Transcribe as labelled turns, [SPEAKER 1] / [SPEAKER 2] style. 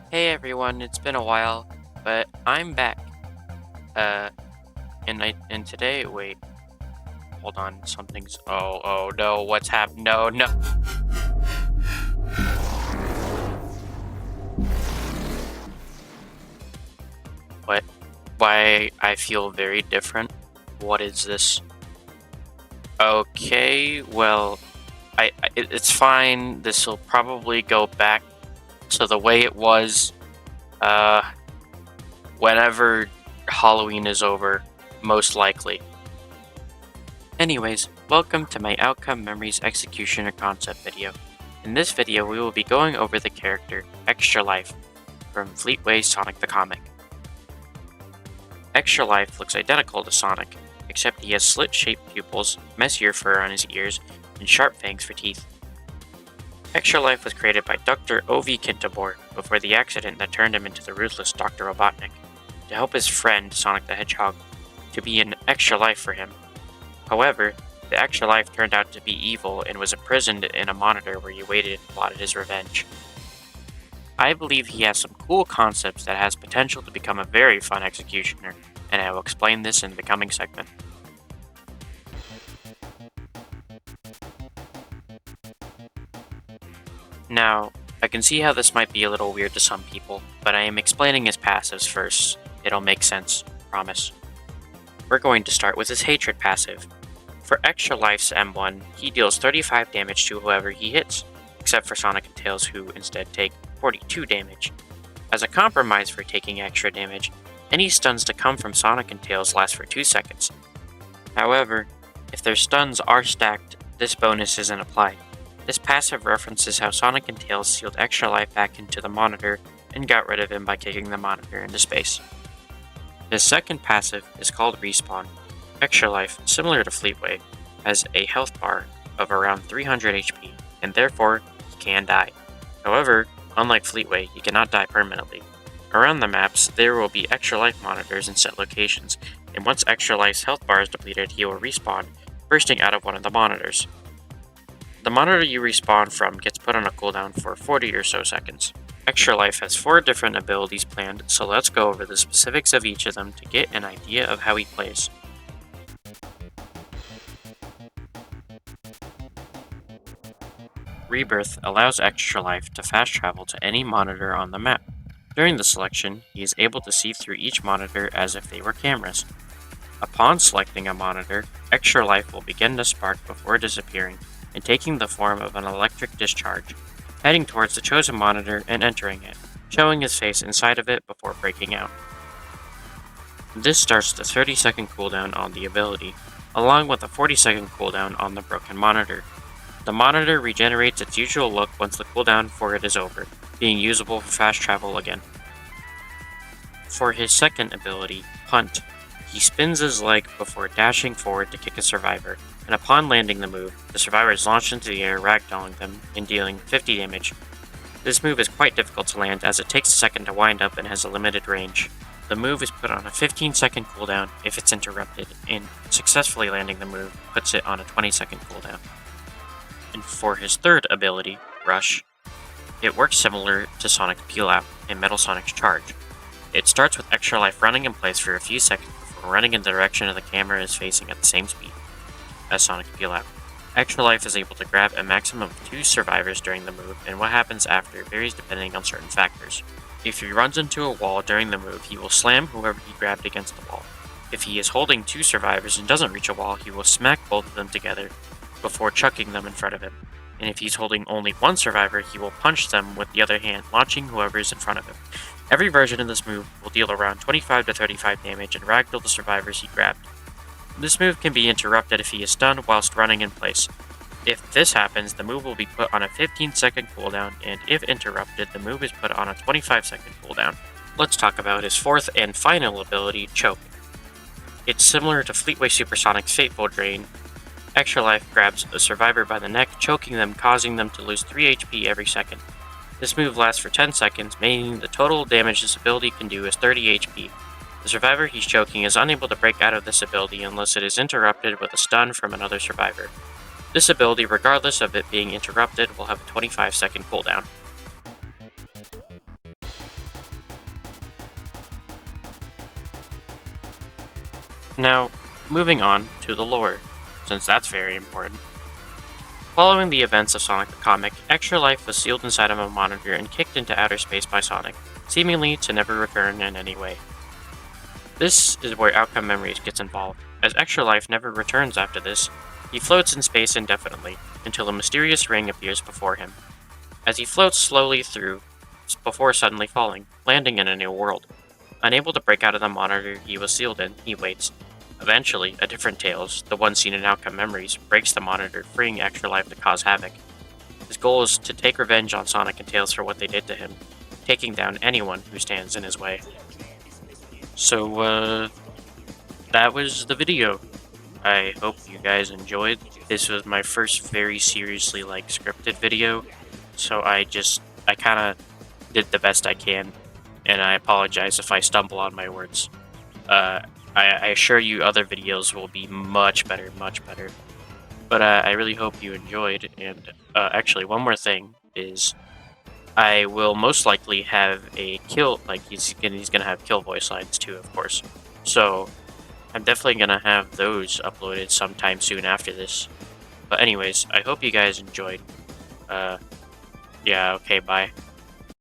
[SPEAKER 1] Hey everyone, it's been a while, but I'm back. Uh, and today, wait, hold on, something's, oh no, what's happened? No, no. What? Why I feel very different? What is this? Okay, well, it's fine. This will probably go back to the way it was, uh, whenever Halloween is over, most likely. Anyways, welcome to my Outcome Memories Executioner concept video. In this video, we will be going over the character Extra Life from Fleetway Sonic the Comic. Extra Life looks identical to Sonic, except he has slit-shaped pupils, messier fur on his ears, and sharp fangs for teeth. Extra Life was created by Dr. O.V. Kintabor before the accident that turned him into the ruthless Dr. Robotnik, to help his friend Sonic the Hedgehog, to be an extra life for him. However, the extra life turned out to be evil and was imprisoned in a monitor where he waited and plotted his revenge. I believe he has some cool concepts that has potential to become a very fun executioner, and I will explain this in the coming segment. Now, I can see how this might be a little weird to some people, but I am explaining his passives first. It'll make sense, promise. We're going to start with his Hatred passive. For Extra Life's M1, he deals 35 damage to whoever he hits, except for Sonic and Tails, who instead take 42 damage. As a compromise for taking extra damage, any stuns to come from Sonic and Tails last for 2 seconds. However, if their stuns are stacked, this bonus isn't applied. This passive references how Sonic and Tails sealed Extra Life back into the monitor and got rid of him by kicking the monitor into space. His second passive is called Respawn. Extra Life, similar to Fleetway, has a health bar of around 300 HP, and therefore he can die. However, unlike Fleetway, he cannot die permanently. Around the maps, there will be Extra Life monitors in set locations, and once Extra Life's health bar is depleted, he will respawn, bursting out of one of the monitors. The monitor you respawn from gets put on a cooldown for 40 or so seconds. Extra Life has 4 different abilities planned, so let's go over the specifics of each of them to get an idea of how he plays. Rebirth allows Extra Life to fast travel to any monitor on the map. During the selection, he is able to see through each monitor as if they were cameras. Upon selecting a monitor, Extra Life will begin to spark before disappearing and taking the form of an electric discharge, heading towards the chosen monitor and entering it, showing his face inside of it before breaking out. This starts the 30-second cooldown on the ability, along with a 40-second cooldown on the broken monitor. The monitor regenerates its usual look once the cooldown for it is over, being usable for fast travel again. For his second ability, Hunt, he spins his leg before dashing forward to kick a survivor, and upon landing the move, the survivor is launched into the air, ragdolling them and dealing 50 damage. This move is quite difficult to land as it takes a second to wind up and has a limited range. The move is put on a 15-second cooldown if it's interrupted, and successfully landing the move puts it on a 20-second cooldown. And for his third ability, Rush, it works similar to Sonic Peel Out and Metal Sonic's Charge. It starts with Extra Life running in place for a few seconds before running in the direction of the camera is facing at the same speed as Sonic Peel Out. Extra Life is able to grab a maximum of 2 survivors during the move, and what happens after varies depending on certain factors. If he runs into a wall during the move, he will slam whoever he grabbed against the wall. If he is holding 2 survivors and doesn't reach a wall, he will smack both of them together before chucking them in front of him. And if he's holding only 1 survivor, he will punch them with the other hand, launching whoever is in front of him. Every version of this move will deal around 25 to 35 damage and ragdoll the survivors he grabbed. This move can be interrupted if he is stunned whilst running in place. If this happens, the move will be put on a 15-second cooldown, and if interrupted, the move is put on a 25-second cooldown. Let's talk about his fourth and final ability, Choke. It's similar to Fleetway Supersonic's Fateful Drain. Extra Life grabs a survivor by the neck, choking them, causing them to lose 3 HP every second. This move lasts for 10 seconds, meaning the total damage this ability can do is 30 HP. The survivor he's choking is unable to break out of this ability unless it is interrupted with a stun from another survivor. This ability, regardless of it being interrupted, will have a 25-second cooldown. Now, moving on to the lore, since that's very important. Following the events of Sonic the Comic, Extra Life was sealed inside of a monitor and kicked into outer space by Sonic, seemingly to never return in any way. This is where Outcome Memories gets involved, as Extra Life never returns after this. He floats in space indefinitely, until a mysterious ring appears before him. As he floats slowly through, before suddenly falling, landing in a new world. Unable to break out of the monitor he was sealed in, he waits. Eventually, a different Tails, the one seen in Outcome Memories, breaks the monitor, freeing Extra Life to cause havoc. His goal is to take revenge on Sonic and Tails for what they did to him, taking down anyone who stands in his way. So, that was the video. I hope you guys enjoyed. This was my first very seriously, scripted video, so I kind of did the best I can, and I apologize if I stumble on my words. Uh, I assure you other videos will be much better, much better. But I really hope you enjoyed, and actually, one more thing is I will most likely have a kill, he's gonna have kill voice lines too, of course. So I'm definitely gonna have those uploaded sometime soon after this. But anyways, I hope you guys enjoyed. Yeah, okay, bye.